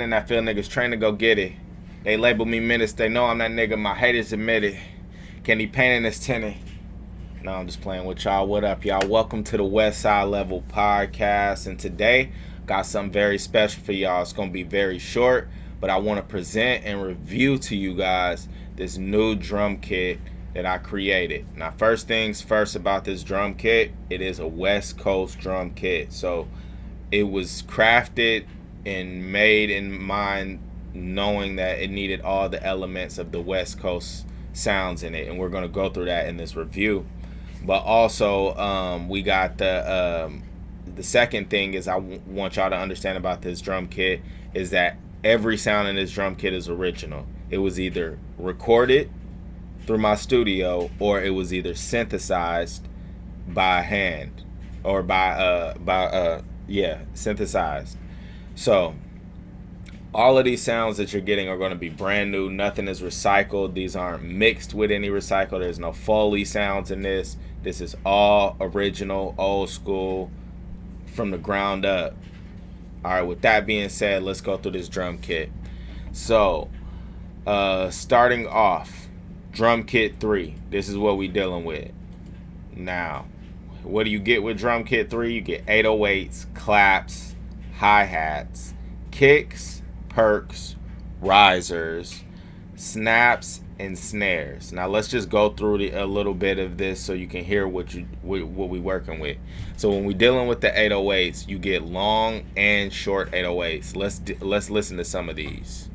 and I feel niggas train to go get it. They label me menace, they know I'm that nigga, my haters admit it. Can he paint in his tenant? No, I'm just playing with y'all. What up, y'all? Welcome to the West Side Level Podcast. And today, got something very special for y'all. It's going to be very short, but I want to present and review to you guys this new drum kit that I created. Now, first things first about this drum kit, it is a West Coast drum kit. So, it was crafted and made in mind knowing that it needed all the elements of the West Coast sounds in it. And we're going to go through that in this review. But also, we got the second thing is I want y'all to understand about this drum kit is that every sound in this drum kit is original. It was either recorded through my studio or it was either synthesized by hand or synthesized. So all of these sounds that you're getting are going to be brand new. Nothing is recycled. These aren't mixed with any recycle. There's no Foley sounds in this. This is all original, old school, from the ground up. All right, with that being said, let's go through this drum kit. So, starting off, drum kit 3. This is what we dealing with. Now, what do you get with drum kit 3? You get 808s, claps, hi-hats, kicks, percs, risers, snaps, and snares. Now let's just go through a little bit of this so you can hear what we working with. So when we dealing with the 808s, you get long and short 808s. Let's listen to some of these.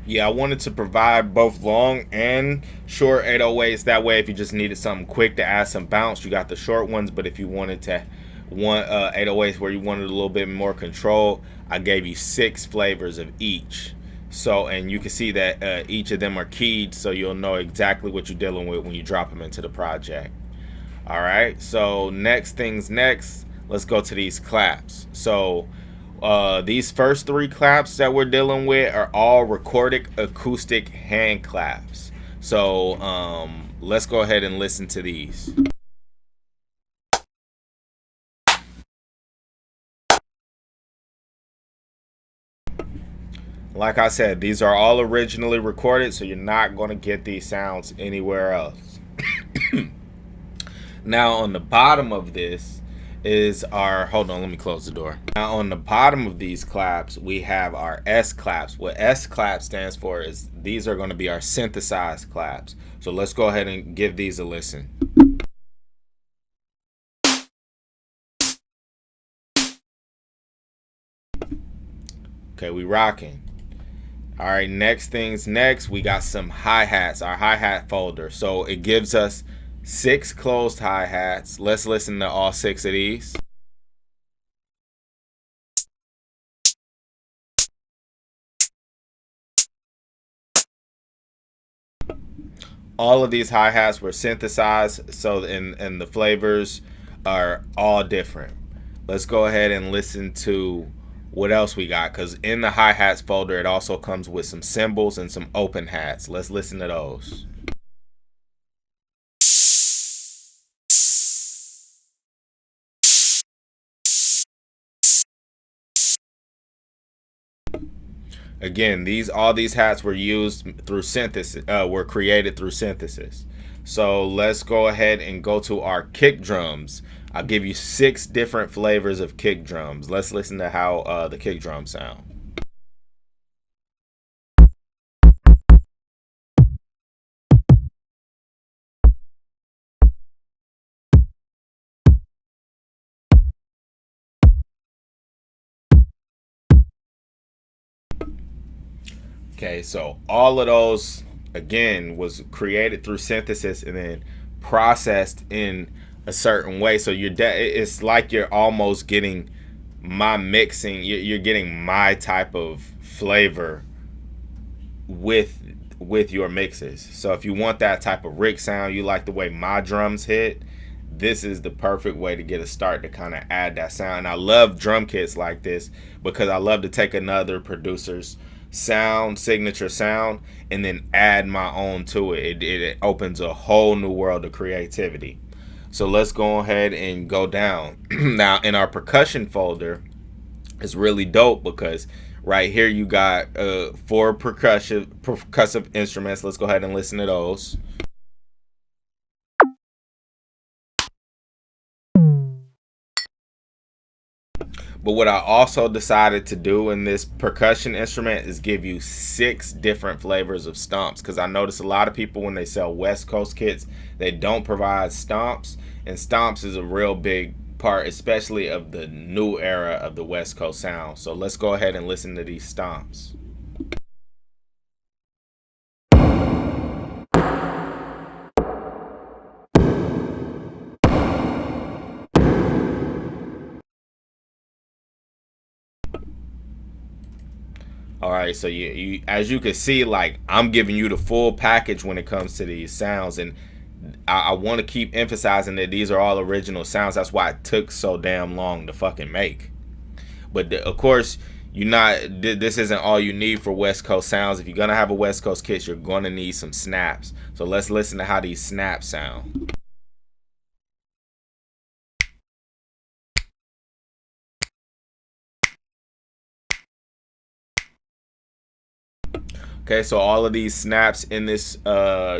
Yeah, I wanted to provide both long and short 808s. That way, if you just needed something quick to add some bounce, you got the short ones. But if you wanted to want 808s where you wanted a little bit more control, I gave you 6 flavors of each. So, and you can see that each of them are keyed, so you'll know exactly what you're dealing with when you drop them into the project. All right, so next things next, let's go to these claps. So these first 3 claps that we're dealing with are all recorded acoustic hand claps. So let's go ahead and listen to these. Like I said, these are all originally recorded, so you're not going to get these sounds anywhere else. Now on the bottom of this is our, hold on, let me close the door. Now on the bottom of these claps, we have our S claps. What S clap stands for is these are going to be our synthesized claps. So let's go ahead and give these a listen. Okay, we rocking. All right, next things next, we got some hi-hats, our hi-hat folder. So it gives us 6 closed hi-hats. Let's listen to all 6 of these. All of these hi-hats were synthesized, so and the flavors are all different. Let's go ahead and listen to what else we got, because in the hi-hats folder, it also comes with some cymbals and some open hats. Let's listen to those. Again, all these hats were used through synthesis, were created through synthesis. So let's go ahead and go to our kick drums. I'll give you 6 different flavors of kick drums. Let's listen to how the kick drums sound. Okay, so all of those, again, was created through synthesis and then processed in a certain way. So it's like you're almost getting my mixing. You're getting my type of flavor with your mixes. So if you want that type of rick sound, you like the way my drums hit, this is the perfect way to get a start to kind of add that sound. And I love drum kits like this because I love to take another producer's sound, signature sound, and then add my own to it. It opens a whole new world of creativity. So let's go ahead and go down. Now in our percussion folder, it's really dope because right here you got 4 percussive instruments. Let's go ahead and listen to those. But what I also decided to do in this percussion instrument is give you 6 different flavors of stomps, because I notice a lot of people when they sell West Coast kits, they don't provide stomps, and stomps is a real big part, especially of the new era of the West Coast sound. So let's go ahead and listen to these stomps. All right, so you as you can see, like, I'm giving you the full package when it comes to these sounds, and I want to keep emphasizing that these are all original sounds. That's why it took so damn long to fucking make. But of course, this isn't all you need for West Coast sounds. If you're gonna have a West Coast kit, you're gonna need some snaps. So let's listen to how these snaps sound. Okay, so all of these snaps in this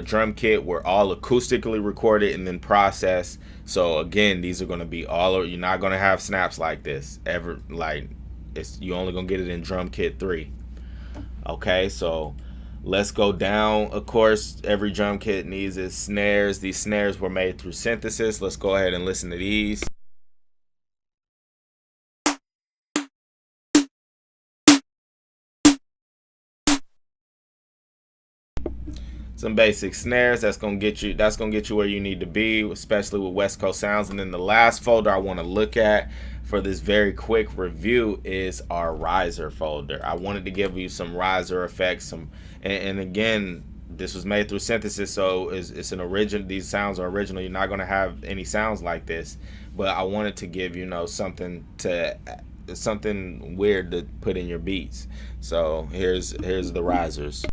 drum kit were all acoustically recorded and then processed. So again, these are going to be you're not going to have snaps like this ever. Like, you're only going to get it in drum kit 3. Okay, so let's go down. Of course, every drum kit needs its snares. These snares were made through synthesis. Let's go ahead and listen to these. Some basic snares. That's gonna get you where you need to be, especially with West Coast sounds. And then the last folder I want to look at for this very quick review is our riser folder. I wanted to give you some riser effects, and again, this was made through synthesis, so it's an original. These sounds are original. You're not gonna have any sounds like this, but I wanted to give something weird to put in your beats. So here's the risers.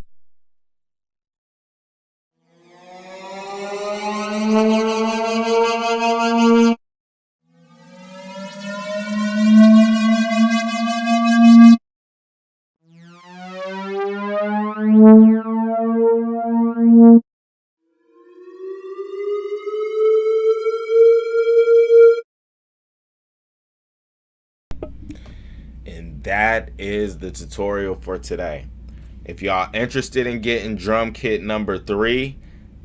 And that is the tutorial for today. If y'all interested in getting drum kit number 3,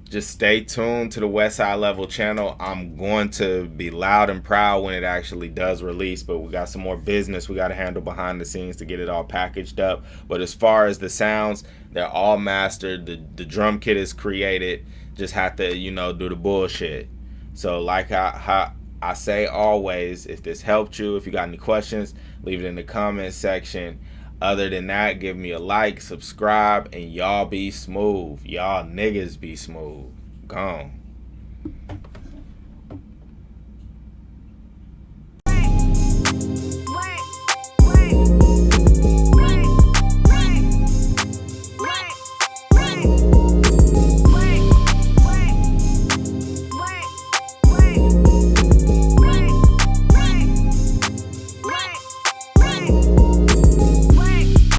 just stay tuned to the West Side Level channel. I'm going to be loud and proud when it actually does release, but we got some more business we got to handle behind the scenes to get it all packaged up. But as far as the sounds, they're all mastered. The drum kit is created. Just have to, do the bullshit. So like I say always, if this helped you, if you got any questions, leave it in the comment section. Other than that, give me a like, subscribe, and y'all be smooth. Y'all niggas be smooth. Gone.